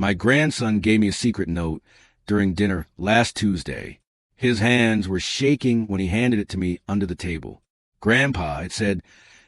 My grandson gave me a secret note during dinner last Tuesday. His hands were shaking when he handed it to me under the table. Grandpa, it said,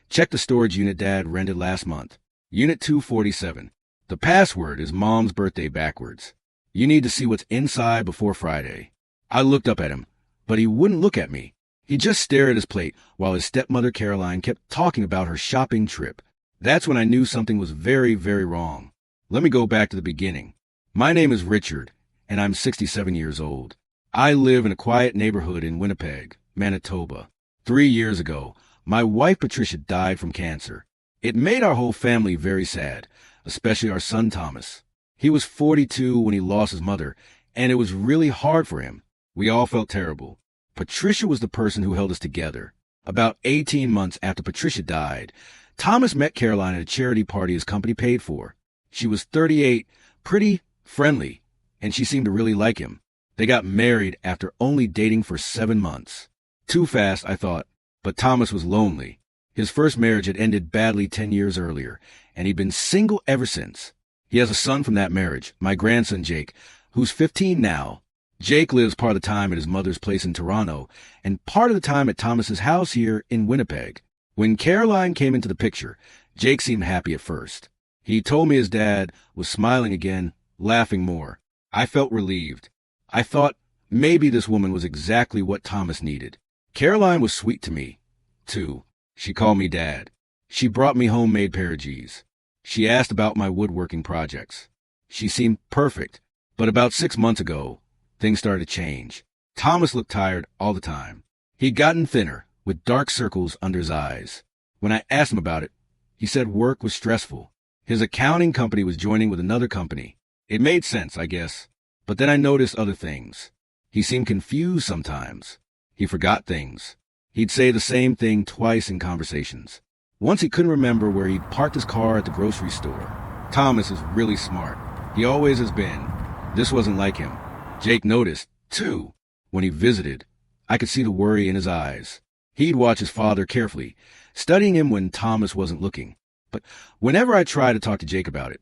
check the storage unit Dad rented last month. Unit 247. The password is Mom's birthday backwards. You need to see what's inside before Friday. I looked up at him, but he wouldn't look at me. He just stared at his plate while his stepmother Caroline kept talking about her shopping trip. That's when I knew something was very, very wrong. Let me go back to the beginning. My name is Richard, and I'm 67 years old. I live in a quiet neighborhood in Winnipeg, Manitoba. 3 years ago, my wife Patricia died from cancer. It made our whole family very sad, especially our son Thomas. He was 42 when he lost his mother, and it was really hard for him. We all felt terrible. Patricia was the person who held us together. About 18 months after Patricia died, Thomas met Caroline at a charity party his company paid for. She was 38, pretty, friendly, and she seemed to really like him. They got married after only dating for 7 months. Too fast, I thought, but Thomas was lonely. His first marriage had ended badly 10 years earlier, and he'd been single ever since. He has a son from that marriage, my grandson Jake, who's 15 now. Jake lives part of the time at his mother's place in Toronto, and part of the time at Thomas's house here in Winnipeg. When Caroline came into the picture, Jake seemed happy at first. He told me his dad was smiling again, laughing more. I felt relieved. I thought maybe this woman was exactly what Thomas needed. Caroline was sweet to me, too. She called me Dad. She brought me homemade pierogies. She asked about my woodworking projects. She seemed perfect, but about 6 months ago, things started to change. Thomas looked tired all the time. He'd gotten thinner, with dark circles under his eyes. When I asked him about it, he said work was stressful. His accounting company was joining with another company. It made sense, I guess. But then I noticed other things. He seemed confused sometimes. He forgot things. He'd say the same thing twice in conversations. Once he couldn't remember where he'd parked his car at the grocery store. Thomas is really smart. He always has been. This wasn't like him. Jake noticed, too. When he visited, I could see the worry in his eyes. He'd watch his father carefully, studying him when Thomas wasn't looking. But whenever I tried to talk to Jake about it,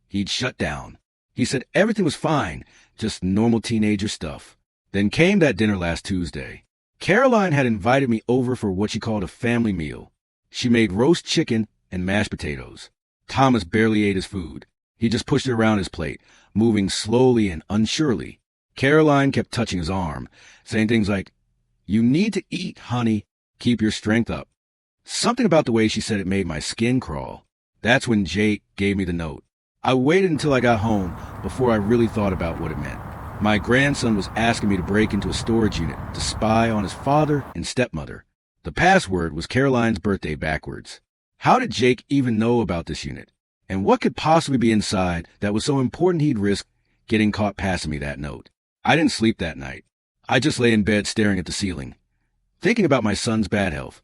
he'd shut down. He said everything was fine, just normal teenager stuff. Then came that dinner last Tuesday. Caroline had invited me over for what she called a family meal. She made roast chicken and mashed potatoes. Thomas barely ate his food. He just pushed it around his plate, moving slowly and unsurely. Caroline kept touching his arm, saying things like, "You need to eat, honey. Keep your strength up." Something about the way she said it made my skin crawl. That's when Jake gave me the note. I waited until I got home before I really thought about what it meant. My grandson was asking me to break into a storage unit to spy on his father and stepmother. The password was Caroline's birthday backwards. How did Jake even know about this unit? And what could possibly be inside that was so important he'd risk getting caught passing me that note? I didn't sleep that night. I just lay in bed staring at the ceiling, thinking about my son's bad health,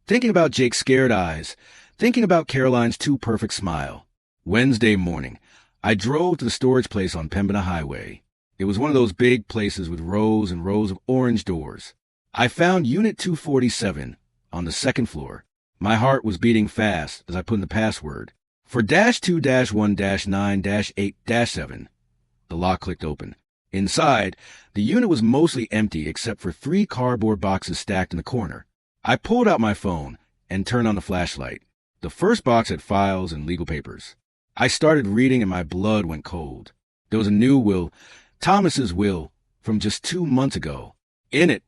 thinking about Jake's scared eyes, thinking about Caroline's too perfect smile. Wednesday morning, I drove to the storage place on Pembina Highway. It was one of those big places with rows and rows of orange doors. I found Unit 247 on the second floor. My heart was beating fast as I put in the password. For -2-1-9-8-7, the lock clicked open. Inside, the unit was mostly empty except for 3 cardboard boxes stacked in the corner. I pulled out my phone and turned on the flashlight. The first box had files and legal papers. I started reading and my blood went cold. There was a new will, Thomas's will, from just 2 months ago. In it,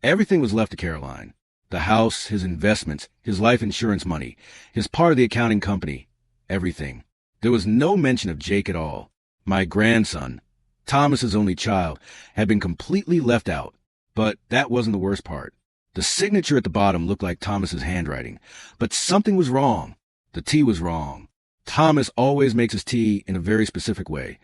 everything was left to Caroline. The house, his investments, his life insurance money, his part of the accounting company, everything. There was no mention of Jake at all. My grandson, Thomas's only child, had been completely left out. But that wasn't the worst part. The signature at the bottom looked like Thomas's handwriting, but something was wrong. The tea was wrong. Thomas always makes his tea in a very specific way,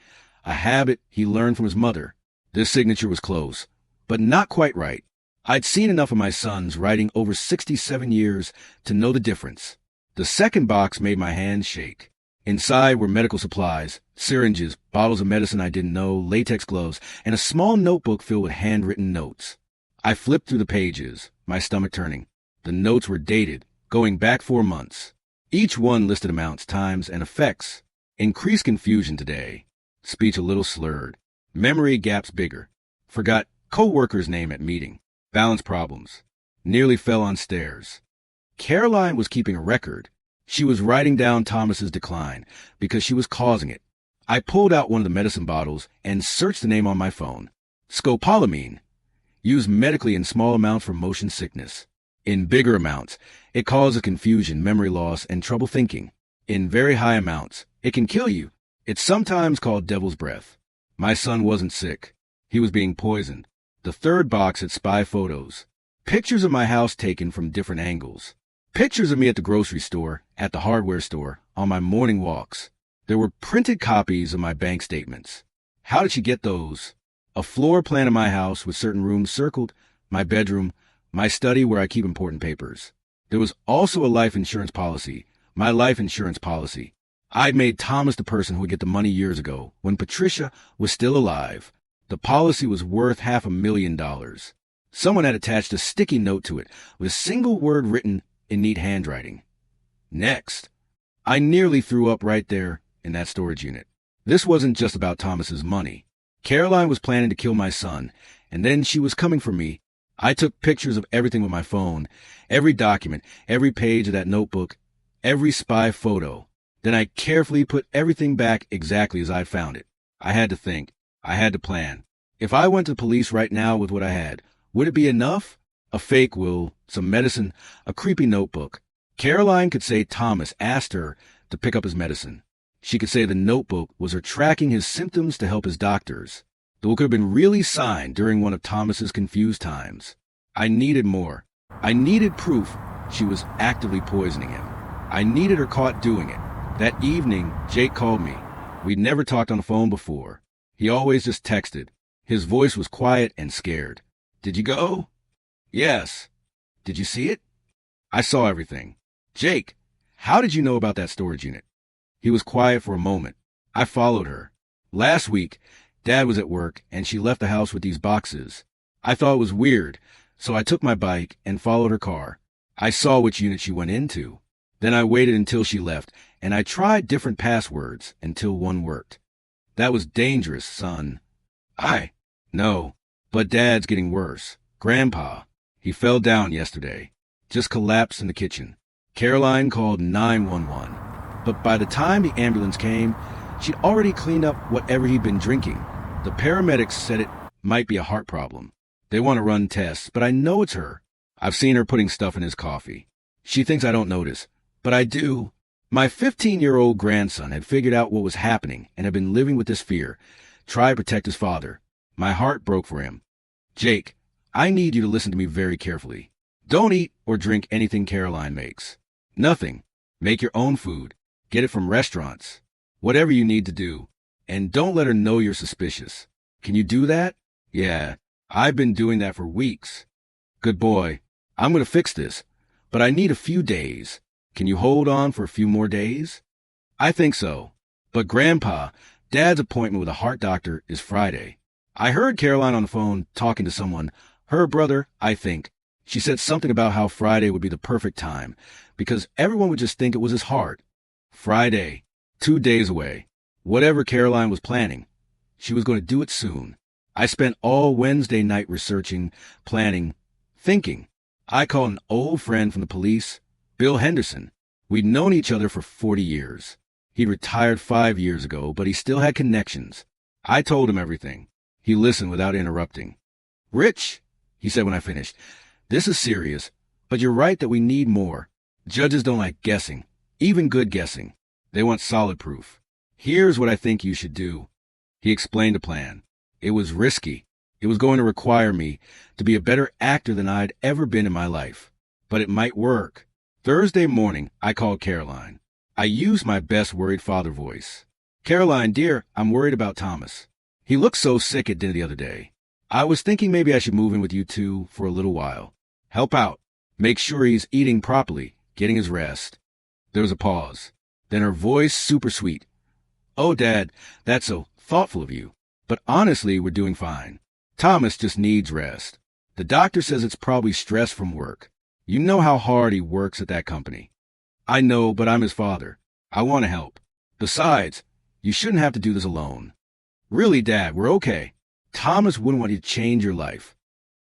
a habit he learned from his mother. This signature was close, but not quite right. I'd seen enough of my son's writing over 67 years to know the difference. The second box made my hands shake. Inside were medical supplies, syringes, bottles of medicine I didn't know, latex gloves, and a small notebook filled with handwritten notes. I flipped through the pages, my stomach turning. The notes were dated, going back 4 months. Each one listed amounts, times, and effects. Increased confusion today. Speech a little slurred. Memory gaps bigger. Forgot co-worker's name at meeting. Balance problems. Nearly fell on stairs. Caroline was keeping a record. She was writing down Thomas's decline because she was causing it. I pulled out one of the medicine bottles and searched the name on my phone. Scopolamine. Used medically in small amounts for motion sickness. In bigger amounts, it causes confusion, memory loss, and trouble thinking. In very high amounts, it can kill you. It's sometimes called devil's breath. My son wasn't sick. He was being poisoned. The third box had spy photos. Pictures of my house taken from different angles. Pictures of me at the grocery store, at the hardware store, on my morning walks. There were printed copies of my bank statements. How did she get those? A floor plan of my house with certain rooms circled, my bedroom, my study where I keep important papers. There was also a life insurance policy, my life insurance policy. I'd made Thomas the person who would get the money years ago, when Patricia was still alive. The policy was worth $500,000. Someone had attached a sticky note to it with a single word written in neat handwriting. Next. I nearly threw up right there in that storage unit. This wasn't just about Thomas's money. Caroline was planning to kill my son, and then she was coming for me. I took pictures of everything with my phone, every document, every page of that notebook, every spy photo. Then I carefully put everything back exactly as I'd found it. I had to think. I had to plan. If I went to the police right now with what I had, would it be enough? A fake will, some medicine, a creepy notebook. Caroline could say Thomas asked her to pick up his medicine. She could say the notebook was her tracking his symptoms to help his doctors. The book could have been really signed during one of Thomas's confused times. I needed more. I needed proof she was actively poisoning him. I needed her caught doing it. That evening, Jake called me. We'd never talked on the phone before. He always just texted. His voice was quiet and scared. Did you go? Yes. Did you see it? I saw everything. Jake, how did you know about that storage unit? He was quiet for a moment. I followed her. Last week, Dad was at work and she left the house with these boxes. I thought it was weird, so I took my bike and followed her car. I saw which unit she went into. Then I waited until she left, and I tried different passwords until one worked. That was dangerous, son. No, but Dad's getting worse. Grandpa, he fell down yesterday. Just collapsed in the kitchen. Caroline called 911. But by the time the ambulance came, she'd already cleaned up whatever he'd been drinking. The paramedics said it might be a heart problem. They want to run tests, but I know it's her. I've seen her putting stuff in his coffee. She thinks I don't notice, but I do. My 15-year-old grandson had figured out what was happening and had been living with this fear, tried to protect his father. My heart broke for him. Jake, I need you to listen to me very carefully. Don't eat or drink anything Caroline makes. Nothing. Make your own food. Get it from restaurants. Whatever you need to do. And don't let her know you're suspicious. Can you do that? Yeah, I've been doing that for weeks. Good boy. I'm going to fix this, but I need a few days. Can you hold on for a few more days? I think so. But Grandpa, Dad's appointment with a heart doctor is Friday. I heard Caroline on the phone talking to someone, her brother, I think. She said something about how Friday would be the perfect time, because everyone would just think it was his heart. Friday, 2 days away. Whatever Caroline was planning, she was going to do it soon. I spent all Wednesday night researching, planning, thinking. I called an old friend from the police, Bill Henderson. We'd known each other for 40 years. He retired 5 years ago, but he still had connections. I told him everything. He listened without interrupting. Rich, he said when I finished, this is serious, but you're right that we need more. Judges don't like guessing, even good guessing. They want solid proof. Here's what I think you should do. He explained a plan. It was risky. It was going to require me to be a better actor than I'd ever been in my life. But it might work. Thursday morning, I called Caroline. I used my best worried father voice. Caroline, dear, I'm worried about Thomas. He looked so sick at dinner the other day. I was thinking maybe I should move in with you two for a little while. Help out. Make sure he's eating properly, getting his rest. There was a pause. Then her voice super sweet. Oh, Dad, that's so thoughtful of you. But honestly, we're doing fine. Thomas just needs rest. The doctor says it's probably stress from work. You know how hard he works at that company. I know, but I'm his father. I want to help. Besides, you shouldn't have to do this alone. Really, Dad, we're okay. Thomas wouldn't want you to change your life.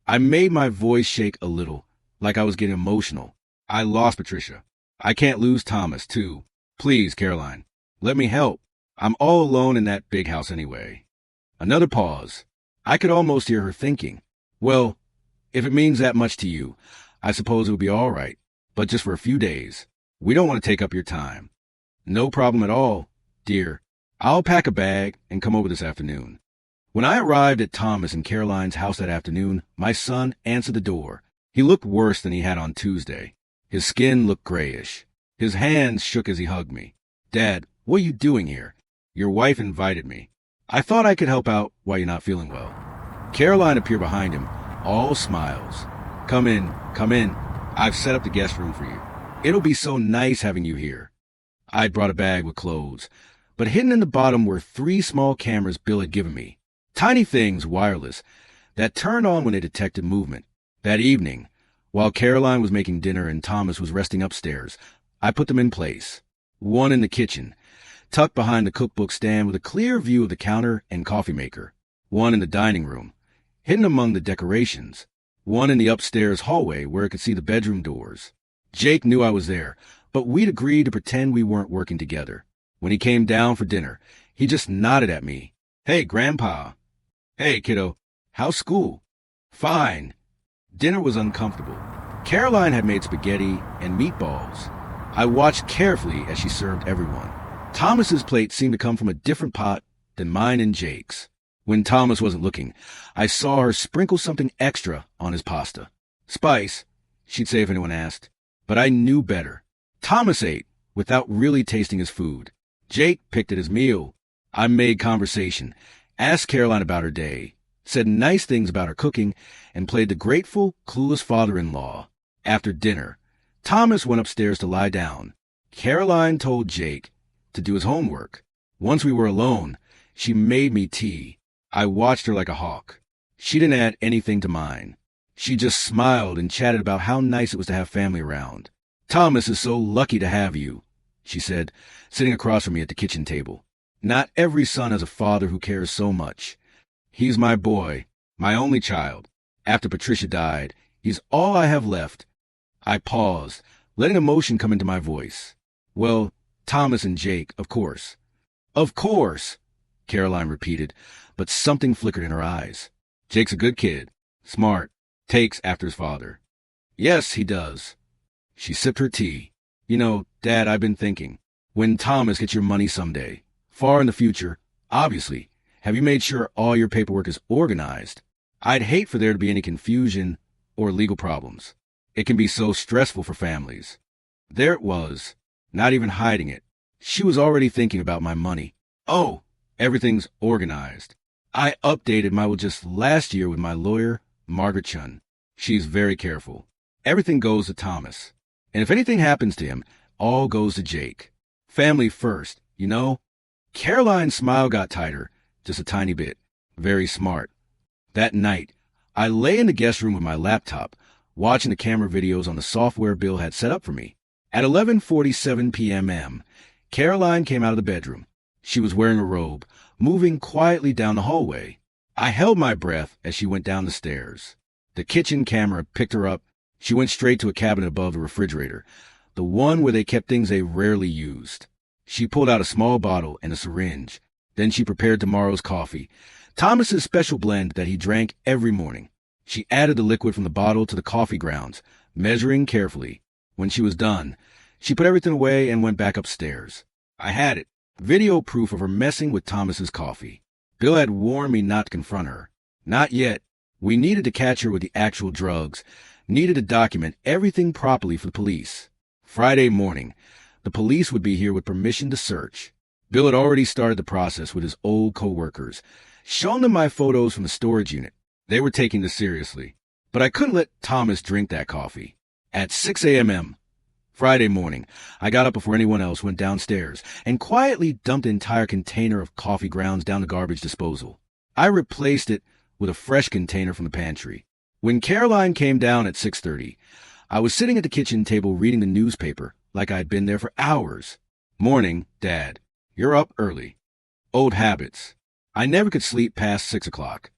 I made my voice shake a little, like I was getting emotional. I lost Patricia. I can't lose Thomas, too. Please, Caroline, let me help. I'm all alone in that big house anyway. Another pause. I could almost hear her thinking, well, if it means that much to you, I suppose it would be all right, but just for a few days. We don't want to take up your time. No problem at all, dear. I'll pack a bag and come over this afternoon. When I arrived at Thomas and Caroline's house that afternoon, my son answered the door. He looked worse than he had on Tuesday. His skin looked grayish. His hands shook as he hugged me. Dad, what are you doing here? Your wife invited me. I thought I could help out while you're not feeling well. Caroline appeared behind him, all smiles. Come in, come in. I've set up the guest room for you. It'll be so nice having you here. I'd brought a bag with clothes, but hidden in the bottom were 3 small cameras Bill had given me. Tiny things, wireless, that turned on when they detected movement. That evening, while Caroline was making dinner and Thomas was resting upstairs, I put them in place. One in the kitchen, tucked behind the cookbook stand with a clear view of the counter and coffee maker. One in the dining room, hidden among the decorations. One in the upstairs hallway where I could see the bedroom doors. Jake knew I was there, but we'd agreed to pretend we weren't working together. When he came down for dinner, he just nodded at me. Hey, Grandpa. Hey, kiddo. How's school? Fine. Dinner was uncomfortable. Caroline had made spaghetti and meatballs. I watched carefully as she served everyone. Thomas's plate seemed to come from a different pot than mine and Jake's. When Thomas wasn't looking, I saw her sprinkle something extra on his pasta. Spice, she'd say if anyone asked. But I knew better. Thomas ate without really tasting his food. Jake picked at his meal. I made conversation, asked Caroline about her day, said nice things about her cooking, and played the grateful, clueless father-in-law. After dinner, Thomas went upstairs to lie down. Caroline told Jake to do his homework. Once we were alone, she made me tea. I watched her like a hawk. She didn't add anything to mine. She just smiled and chatted about how nice it was to have family around. Thomas is so lucky to have you, she said, sitting across from me at the kitchen table. Not every son has a father who cares so much. He's my boy, my only child. After Patricia died, he's all I have left. I paused, letting emotion come into my voice. Well, Thomas and Jake, of course. Of course, Caroline repeated, but something flickered in her eyes. Jake's a good kid, smart, takes after his father. Yes, he does. She sipped her tea. You know, Dad, I've been thinking, when Thomas gets your money someday, far in the future, obviously, have you made sure all your paperwork is organized? I'd hate for there to be any confusion or legal problems. It can be so stressful for families. There it was, not even hiding it. She was already thinking about my money. Oh, everything's organized. I updated my will just last year with my lawyer, Margaret Chun. She's very careful. Everything goes to Thomas. And if anything happens to him, all goes to Jake. Family first, you know? Caroline's smile got tighter, just a tiny bit. Very smart. That night, I lay in the guest room with my laptop, watching the camera videos on the software Bill had set up for me. At 11:47 p.m., Caroline came out of the bedroom. She was wearing a robe, moving quietly down the hallway. I held my breath as she went down the stairs. The kitchen camera picked her up. She went straight to a cabinet above the refrigerator, the one where they kept things they rarely used. She pulled out a small bottle and a syringe. Then she prepared tomorrow's coffee, Thomas's special blend that he drank every morning. She added the liquid from the bottle to the coffee grounds, measuring carefully. When she was done, she put everything away and went back upstairs. I had it, video proof of her messing with Thomas's coffee. Bill had warned me not to confront her. Not yet. We needed to catch her with the actual drugs, needed to document everything properly for the police. Friday morning, the police would be here with permission to search. Bill had already started the process with his old co-workers, shown them my photos from the storage unit. They were taking this seriously. But I couldn't let Thomas drink that coffee. At 6 a.m. Friday morning, I got up before anyone else went downstairs and quietly dumped an entire container of coffee grounds down the garbage disposal. I replaced it with a fresh container from the pantry. When Caroline came down at 6:30, I was sitting at the kitchen table reading the newspaper like I'd been there for hours. Morning, Dad. You're up early. Old habits. I never could sleep past 6 o'clock.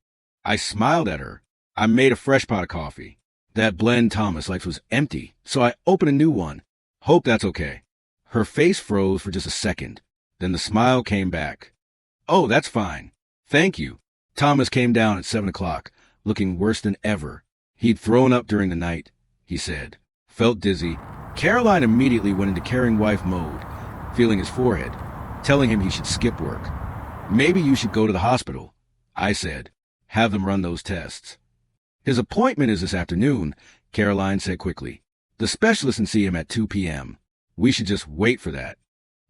I smiled at her. I made a fresh pot of coffee. That blend Thomas likes was empty, so I opened a new one. Hope that's okay. Her face froze for just a second. Then the smile came back. Oh, that's fine. Thank you. Thomas came down at 7 o'clock, looking worse than ever. He'd thrown up during the night, he said. Felt dizzy. Caroline immediately went into caring wife mode, feeling his forehead, telling him he should skip work. Maybe you should go to the hospital, I said. Have them run those tests. His appointment is this afternoon, Caroline said quickly. The specialist can see him at 2 p.m. We should just wait for that.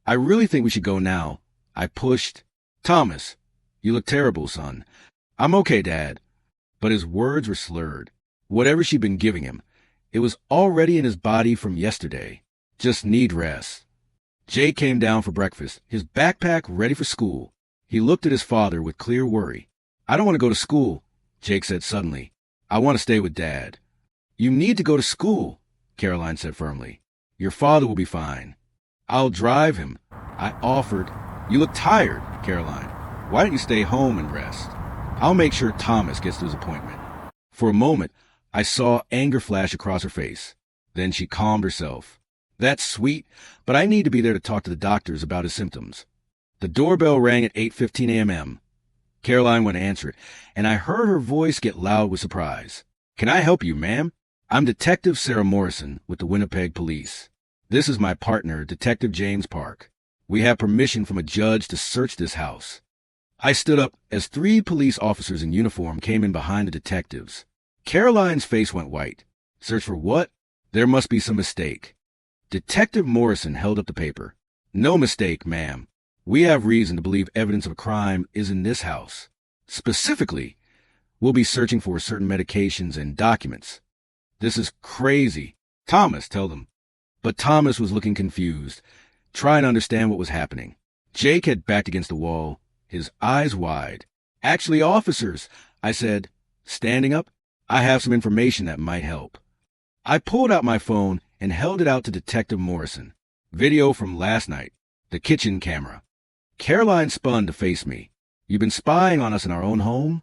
I really think we should go now. I pushed. Thomas, you look terrible, son. I'm okay, Dad. But his words were slurred. Whatever she'd been giving him, it was already in his body from yesterday. Just need rest. Jake came down for breakfast, his backpack ready for school. He looked at his father with clear worry. I don't want to go to school, Jake said suddenly. I want to stay with Dad. You need to go to school, Caroline said firmly. Your father will be fine. I'll drive him, I offered. You look tired, Caroline. Why don't you stay home and rest? I'll make sure Thomas gets to his appointment. For a moment, I saw anger flash across her face. Then she calmed herself. That's sweet, but I need to be there to talk to the doctors about his symptoms. The doorbell rang at 8:15 a.m. Caroline went to answer it, and I heard her voice get loud with surprise. Can I help you, ma'am? I'm Detective Sarah Morrison with the Winnipeg Police. This is my partner, Detective James Park. We have permission from a judge to search this house. I stood up as 3 police officers in uniform came in behind the detectives. Caroline's face went white. Search for what? There must be some mistake. Detective Morrison held up the paper. No mistake, ma'am. We have reason to believe evidence of a crime is in this house. Specifically, we'll be searching for certain medications and documents. This is crazy. Thomas, tell them. But Thomas was looking confused, trying to understand what was happening. Jake had backed against the wall, his eyes wide. Actually, officers, I said, standing up, I have some information that might help. I pulled out my phone and held it out to Detective Morrison. Video from last night, the kitchen camera. Caroline spun to face me. You've been spying on us in our own home?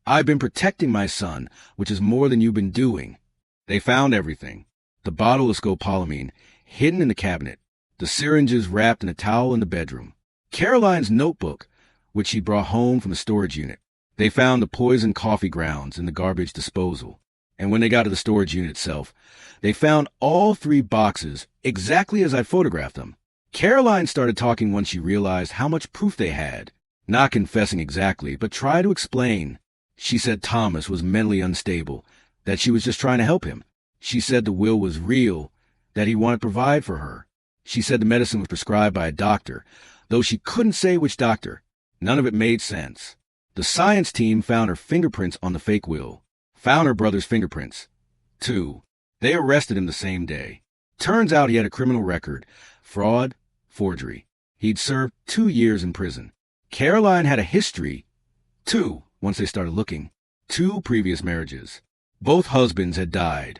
I've been protecting my son, which is more than you've been doing. They found everything. The bottle of scopolamine hidden in the cabinet, the syringes wrapped in a towel in the bedroom, Caroline's notebook, which she brought home from the storage unit. They found the poisoned coffee grounds in the garbage disposal. And when they got to the storage unit itself, they found all 3 boxes exactly as I photographed them. Caroline started talking once she realized how much proof they had, not confessing exactly, but tried to explain. She said Thomas was mentally unstable, that she was just trying to help him. She said the will was real, that he wanted to provide for her. She said the medicine was prescribed by a doctor, though she couldn't say which doctor. None of it made sense. The science team found her fingerprints on the fake will, found her brother's fingerprints, too. They arrested him the same day. Turns out he had a criminal record, fraud, forgery. He'd served 2 years in prison. Caroline had a history, too, once they started looking. 2 previous marriages. Both husbands had died.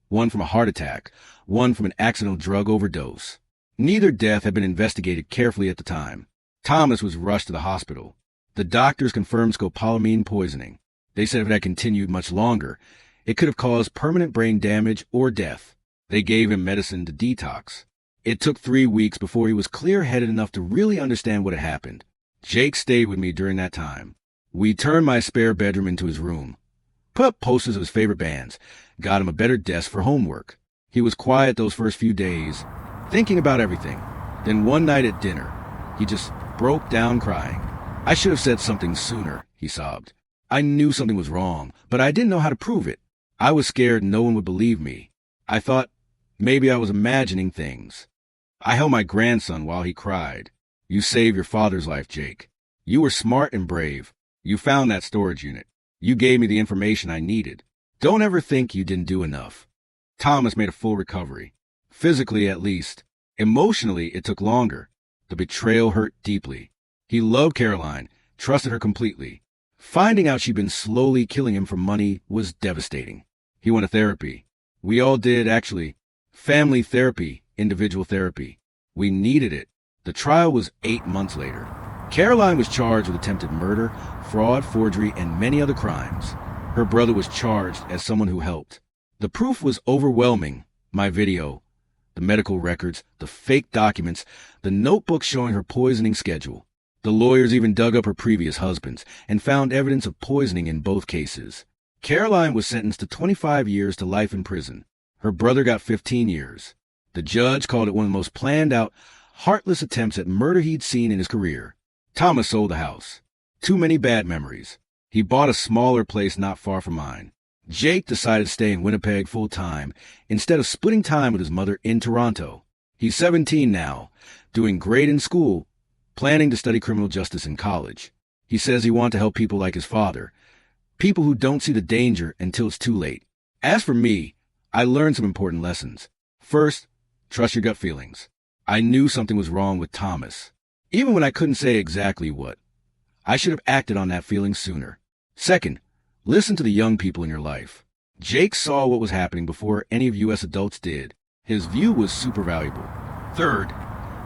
One from a heart attack, one from an accidental drug overdose. Neither death had been investigated carefully at the time. Thomas was rushed to the hospital. The doctors confirmed scopolamine poisoning. They said if it had continued much longer, it could have caused permanent brain damage or death. They gave him medicine to detox. It took 3 weeks before he was clear-headed enough to really understand what had happened. Jake stayed with me during that time. We turned my spare bedroom into his room, put up posters of his favorite bands, got him a better desk for homework. He was quiet those first few days, thinking about everything. Then one night at dinner, he just broke down crying. I should have said something sooner, he sobbed. I knew something was wrong, but I didn't know how to prove it. I was scared no one would believe me. I thought maybe I was imagining things. I held my grandson while he cried. You saved your father's life, Jake. You were smart and brave. You found that storage unit. You gave me the information I needed. Don't ever think you didn't do enough. Thomas made a full recovery. Physically, at least. Emotionally, it took longer. The betrayal hurt deeply. He loved Caroline, trusted her completely. Finding out she'd been slowly killing him for money was devastating. He went to therapy. We all did, actually. Family therapy, individual therapy. We needed it. The trial was 8 months later. Caroline was charged with attempted murder, fraud, forgery, and many other crimes. Her brother was charged as someone who helped. The proof was overwhelming. My video, the medical records, the fake documents, the notebook showing her poisoning schedule. The lawyers even dug up her previous husbands and found evidence of poisoning in both cases. Caroline was sentenced to 25 years to life in prison. Her brother got 15 years. The judge called it one of the most planned out, heartless attempts at murder he'd seen in his career. Thomas sold the house. Too many bad memories. He bought a smaller place not far from mine. Jake decided to stay in Winnipeg full-time instead of splitting time with his mother in Toronto. He's 17 now, doing great in school, planning to study criminal justice in college. He says he wants to help people like his father, people who don't see the danger until it's too late. As for me, I learned some important lessons. First, trust your gut feelings. I knew something was wrong with Thomas, even when I couldn't say exactly what. I should have acted on that feeling sooner. Second, listen to the young people in your life. Jake saw what was happening before any of you as adults did. His view was super valuable. Third,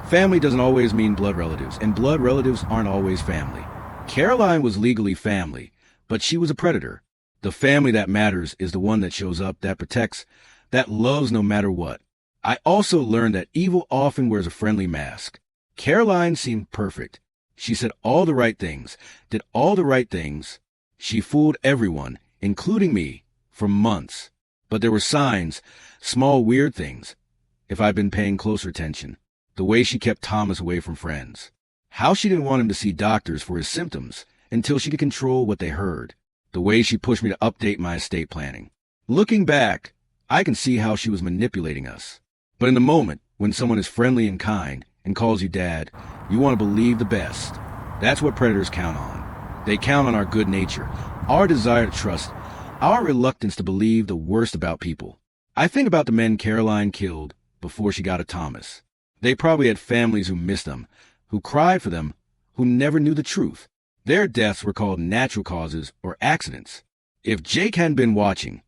family doesn't always mean blood relatives, and blood relatives aren't always family. Caroline was legally family, but she was a predator. The family that matters is the one that shows up, that protects, that loves no matter what. I also learned that evil often wears a friendly mask. Caroline seemed perfect. She said all the right things, did all the right things. She fooled everyone, including me, for months. But there were signs, small weird things, if I'd been paying closer attention. The way she kept Thomas away from friends. How she didn't want him to see doctors for his symptoms until she could control what they heard. The way she pushed me to update my estate planning. Looking back, I can see how she was manipulating us. But in the moment, when someone is friendly and kind and calls you dad, you want to believe the best. That's what predators count on. They count on our good nature, our desire to trust, our reluctance to believe the worst about people. I think about the men Caroline killed before she got to Thomas. They probably had families who missed them, who cried for them, who never knew the truth. Their deaths were called natural causes or accidents. If Jake hadn't been watching,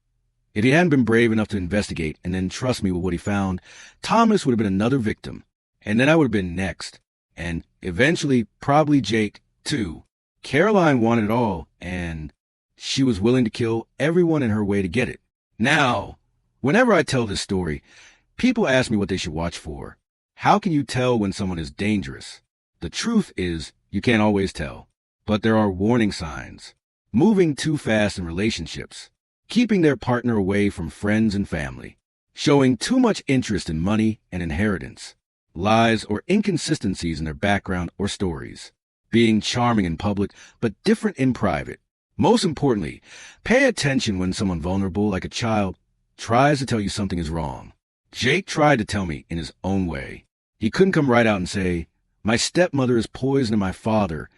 if he hadn't been brave enough to investigate and then trust me with what he found, Thomas would have been another victim. And then I would have been next. And eventually, probably Jake, too. Caroline wanted it all, and she was willing to kill everyone in her way to get it. Now, whenever I tell this story, people ask me what they should watch for. How can you tell when someone is dangerous? The truth is, you can't always tell. But there are warning signs. Moving too fast in relationships. Keeping their partner away from friends and family. Showing too much interest in money and inheritance. Lies or inconsistencies in their background or stories. Being charming in public, but different in private. Most importantly, pay attention when someone vulnerable, like a child, tries to tell you something is wrong. Jake tried to tell me in his own way. He couldn't come right out and say, my stepmother is poisoning my father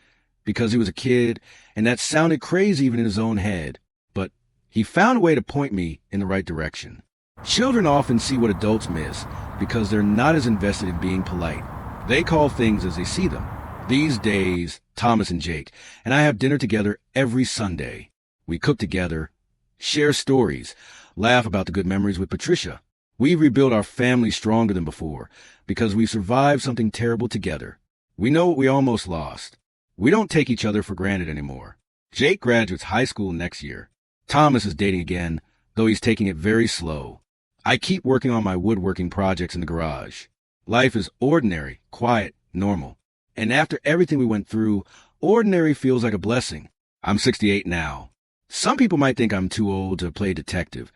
because he was a kid, and that sounded crazy even in his own head. But he found a way to point me in the right direction. Children often see what adults miss because they're not as invested in being polite. They call things as they see them. These days, Thomas and Jake and I have dinner together every Sunday. We cook together, share stories, laugh about the good memories with Patricia. We rebuild our family stronger than before because we survived something terrible together. We know what we almost lost. We don't take each other for granted anymore. Jake graduates high school next year. Thomas is dating again, though he's taking it very slow. I keep working on my woodworking projects in the garage. Life is ordinary, quiet, normal. And after everything we went through, ordinary feels like a blessing. I'm 68 now. Some people might think I'm too old to play detective,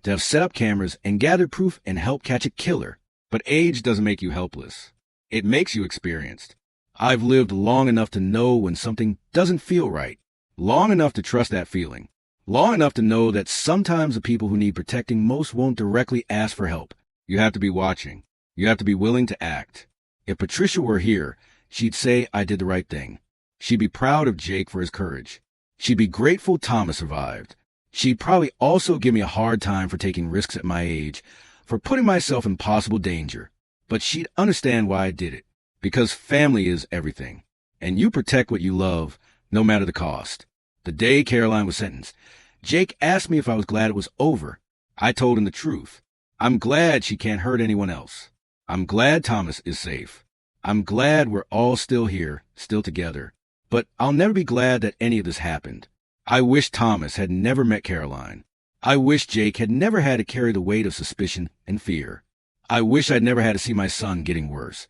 to have set up cameras and gathered proof and help catch a killer. But age doesn't make you helpless. It makes you experienced. I've lived long enough to know when something doesn't feel right. Long enough to trust that feeling. Long enough to know that sometimes the people who need protecting most won't directly ask for help. You have to be watching. You have to be willing to act. If Patricia were here, she'd say I did the right thing. She'd be proud of Jake for his courage. She'd be grateful Thomas survived. She'd probably also give me a hard time for taking risks at my age, for putting myself in possible danger. But she'd understand why I did it. Because family is everything. And you protect what you love, no matter the cost. The day Caroline was sentenced, Jake asked me if I was glad it was over. I told him the truth. I'm glad she can't hurt anyone else. I'm glad Thomas is safe. I'm glad we're all still here, still together. But I'll never be glad that any of this happened. I wish Thomas had never met Caroline. I wish Jake had never had to carry the weight of suspicion and fear. I wish I'd never had to see my son getting worse.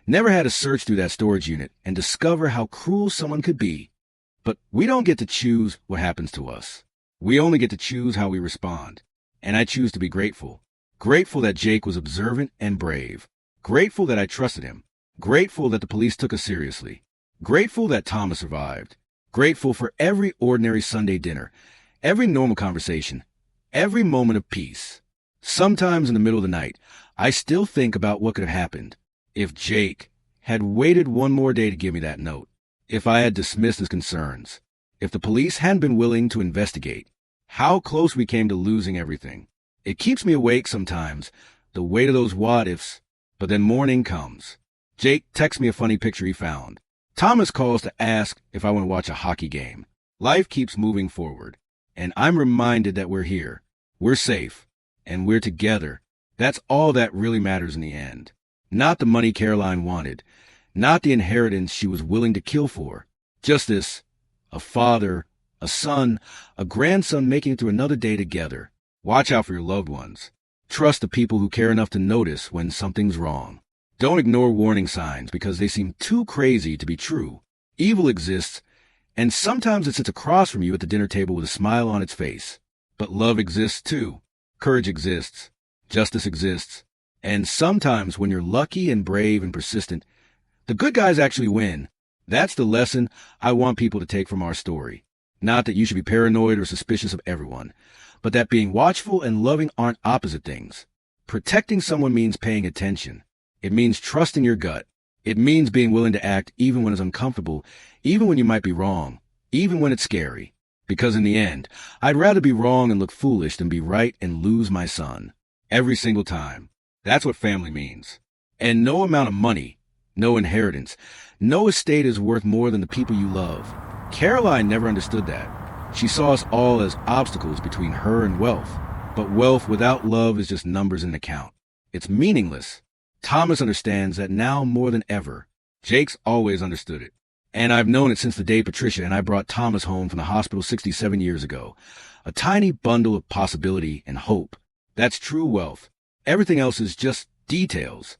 Never had to search through that storage unit and discover how cruel someone could be. But we don't get to choose what happens to us. We only get to choose how we respond. And I choose to be grateful. Grateful that Jake was observant and brave. Grateful that I trusted him. Grateful that the police took us seriously. Grateful that Thomas survived. Grateful for every ordinary Sunday dinner, every normal conversation, every moment of peace. Sometimes in the middle of the night, I still think about what could have happened if Jake had waited one more day to give me that note, if I had dismissed his concerns, if the police hadn't been willing to investigate, how close we came to losing everything. It keeps me awake sometimes, the weight of those what-ifs, but then morning comes. Jake texts me a funny picture he found. Thomas calls to ask if I want to watch a hockey game. Life keeps moving forward, and I'm reminded that we're here, we're safe, and we're together. That's all that really matters in the end. Not the money Caroline wanted, not the inheritance she was willing to kill for. Just this, a father, a son, a grandson making it through another day together. Watch out for your loved ones. Trust the people who care enough to notice when something's wrong. Don't ignore warning signs because they seem too crazy to be true. Evil exists, and sometimes it sits across from you at the dinner table with a smile on its face. But love exists too. Courage exists. Justice exists. And sometimes when you're lucky and brave and persistent, the good guys actually win. That's the lesson I want people to take from our story. Not that you should be paranoid or suspicious of everyone, but that being watchful and loving aren't opposite things. Protecting someone means paying attention. It means trusting your gut. It means being willing to act even when it's uncomfortable, even when you might be wrong, even when it's scary. Because in the end, I'd rather be wrong and look foolish than be right and lose my son. Every single time. That's what family means. And no amount of money, no inheritance, no estate is worth more than the people you love. Caroline never understood that. She saw us all as obstacles between her and wealth. But wealth without love is just numbers in an account. It's meaningless. Thomas understands that now more than ever. Jake's always understood it. And I've known it since the day Patricia and I brought Thomas home from the hospital 67 years ago. A tiny bundle of possibility and hope. That's true wealth. Everything else is just details.